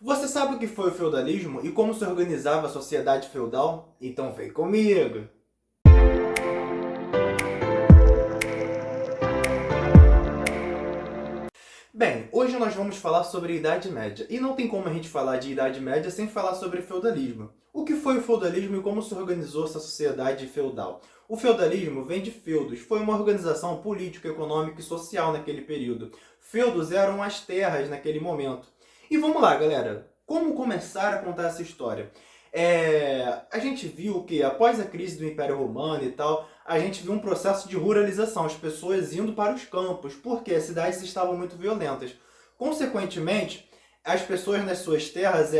Você sabe o que foi o feudalismo e como se organizava a sociedade feudal? Então vem comigo! Bem, hoje nós vamos falar sobre a Idade Média. E não tem como a gente falar de Idade Média sem falar sobre feudalismo. O que foi o feudalismo e como se organizou essa sociedade feudal? O feudalismo vem de feudos, foi uma organização política, econômica e social naquele período. Feudos eram as terras naquele momento. E vamos lá, galera. Como começar a contar essa história? A gente viu que após a crise do Império Romano e tal, a gente viu um processo de ruralização, as pessoas indo para os campos, porque as cidades estavam muito violentas. Consequentemente, as pessoas nas suas terras,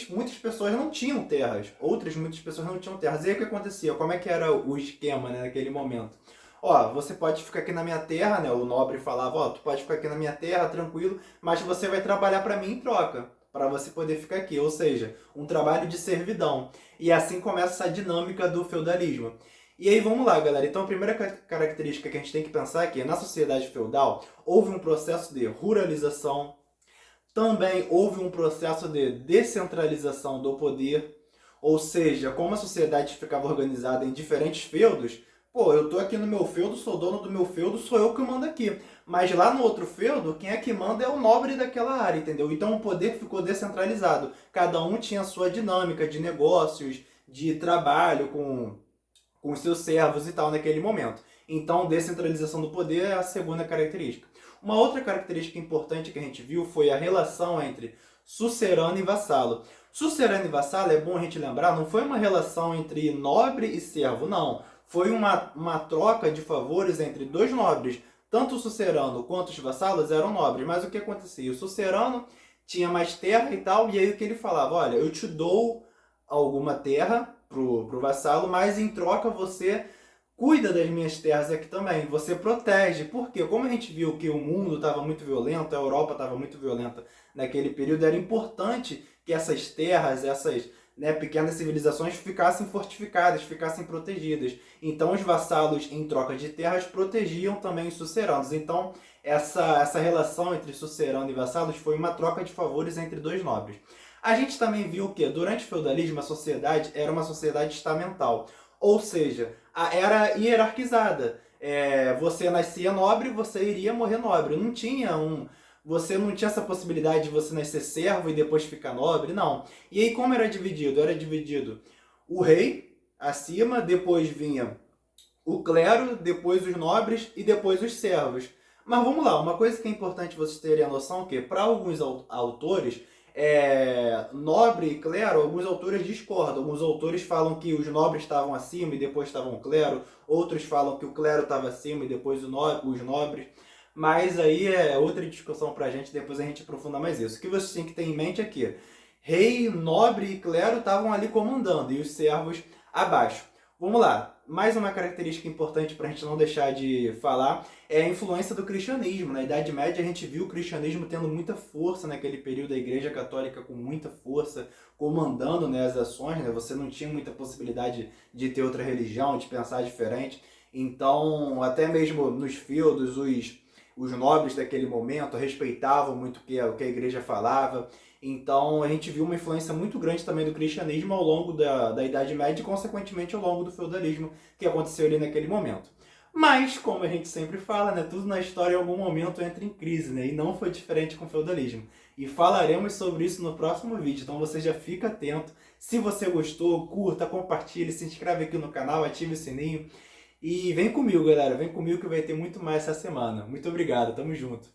muitas pessoas não tinham terras, muitas pessoas não tinham terras. E aí o que acontecia? Como é que era o esquema, né, naquele momento? Ó, você pode ficar aqui na minha terra, né? O nobre falava, ó, tu pode ficar aqui na minha terra, tranquilo, mas você vai trabalhar para mim em troca, para você poder ficar aqui, ou seja, um trabalho de servidão. E assim começa essa dinâmica do feudalismo. E aí vamos lá, galera. Então a primeira característica que a gente tem que pensar é que na sociedade feudal houve um processo de ruralização, também houve um processo de descentralização do poder, ou seja, como a sociedade ficava organizada em diferentes feudos, pô, eu tô aqui no meu feudo, sou dono do meu feudo, sou eu que mando aqui. Mas lá no outro feudo, quem é que manda é o nobre daquela área, entendeu? Então o poder ficou descentralizado. Cada um tinha a sua dinâmica de negócios, de trabalho com os seus servos e tal naquele momento. Então, descentralização do poder é a segunda característica. Uma outra característica importante que a gente viu foi a relação entre sucerano e vassalo. Sucerano e vassalo, é bom a gente lembrar, não foi uma relação entre nobre e servo, não. Foi uma troca de favores entre dois nobres. Tanto o sucerano quanto os vassalos eram nobres, mas o que acontecia? O sucerano tinha mais terra e tal, e aí o que ele falava? Olha, eu te dou alguma terra pro vassalo, mas em troca você cuida das minhas terras aqui também, você protege. Porque como a gente viu que o mundo estava muito violento, a Europa estava muito violenta naquele período, era importante que essas terras, essas, né, pequenas civilizações ficassem fortificadas, ficassem protegidas. Então os vassalos, em troca de terras, protegiam também os suceranos. Então essa relação entre sucerano e vassalos foi uma troca de favores entre dois nobres. A gente também viu que durante o feudalismo a sociedade era uma sociedade estamental, ou seja, era hierarquizada. Você nascia nobre, você iria morrer nobre. Você não tinha essa possibilidade de você nascer servo e depois ficar nobre, não. E aí como era dividido? Era dividido o rei acima, depois vinha o clero, depois os nobres e depois os servos. Mas vamos lá, uma coisa que é importante vocês terem a noção que para alguns autores, nobre e clero, alguns autores discordam. Alguns autores falam que os nobres estavam acima e depois estavam o clero, outros falam que o clero estava acima e depois os nobres. Mas aí é outra discussão pra gente, depois a gente aprofunda mais isso. O que vocês têm que ter em mente é que rei, nobre e clero estavam ali comandando e os servos abaixo. Vamos lá, mais uma característica importante para a gente não deixar de falar é a influência do cristianismo. Na Idade Média a gente viu o cristianismo tendo muita força naquele período, a Igreja Católica com muita força, comandando, né, as ações, né? Você não tinha muita possibilidade de ter outra religião, de pensar diferente. Então, até mesmo nos feudos, os nobres daquele momento respeitavam muito o que a igreja falava. Então a gente viu uma influência muito grande também do cristianismo ao longo da Idade Média e, consequentemente, ao longo do feudalismo que aconteceu ali naquele momento. Mas, como a gente sempre fala, né, tudo na história em algum momento entra em crise, né, e não foi diferente com o feudalismo. E falaremos sobre isso no próximo vídeo, então você já fica atento. Se você gostou, curta, compartilhe, se inscreve aqui no canal, ative o sininho. E vem comigo, galera, vem comigo que vai ter muito mais essa semana. Muito obrigado, tamo junto.